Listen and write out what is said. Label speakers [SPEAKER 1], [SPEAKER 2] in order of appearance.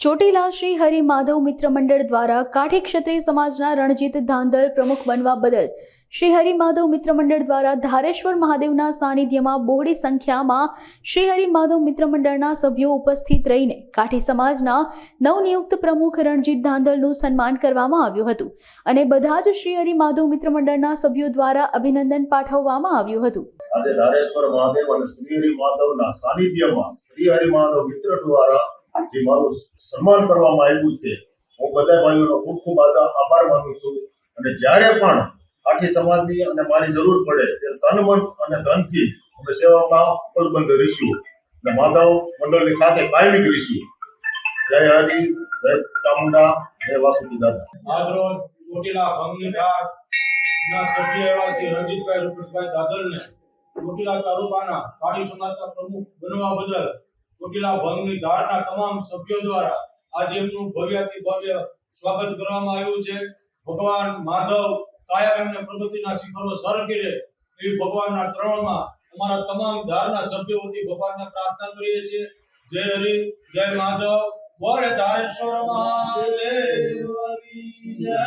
[SPEAKER 1] ચોટીલા શ્રી હરિ માધવ મિત્ર મંડળ દ્વારા કાઠી ક્ષત્રિય સમાજના રણજીત ધાંધલ પ્રમુખ બનવા બદલ શ્રી હરિ માધવ મિત્ર મંડળ દ્વારા ધારેશ્વર મહાદેવના સાનિધ્યમાં બહોળી સંખ્યામાં શ્રી હરિ માધવ મિત્ર મંડળના સભ્યો ઉપસ્થિત રહીને કાઠી સમાજના નવનિયુક્ત પ્રમુખ રણજીત ધાંધલનું સન્માન કરવામાં આવ્યું હતું અને બધા જ શ્રી હરિ માધવ મિત્ર મંડળના સભ્યો દ્વારા અભિનંદન પાઠવવામાં આવ્યું હતું।
[SPEAKER 2] આજે ધારેશ્વર મહાદેવ અને શ્રી હરિ માધવના સાનિધ્યમાં શ્રી હરિ માધવ મિત્ર દ્વારા જે મારું સન્માન કરવામાં આવ્યું છે, હું બધા ભાઈઓનો ખૂબ ખૂબ આભાર માનું છું। અને જ્યારે પણ કાઠી સમાજની અને મારી જરૂર પડે ત્યારે તન મન અને ધનથી અમે સેવામાં ઉપલબ્ધ રહીશું અને માધવ મંડળની સાથે કાયમી રહીશું। જય હરિ, જય ચામુંડા, જય વાસુકી દાદા।
[SPEAKER 3] આજરોજ ચોટીલા ભંગની ધારના સભ્ય એવા શ્રી રણજીતભાઈ રૂપેશભાઈ દાદલને ચોટીલા તાલુકાના કાઠી સમાજના પ્રમુખ બનવા બદલ ચોટીલા ભંગની ધારના તમામ સભ્યો દ્વારા આજે એમનું ભવ્યાતિ ભવ્ય સ્વાગત કરવામાં આવ્યું છે। ભગવાન માધવ કાયમ એમને પ્રગતિના શિખરો સર કરે એવી ભગવાનના ચરણોમાં અમારા તમામ ધારના સભ્યો વતી ભગવાનને પ્રાર્થના કરીએ છીએ। જય હરિ, જય માધવ, બોલે ધારેશ્વર મહાદેવની જય।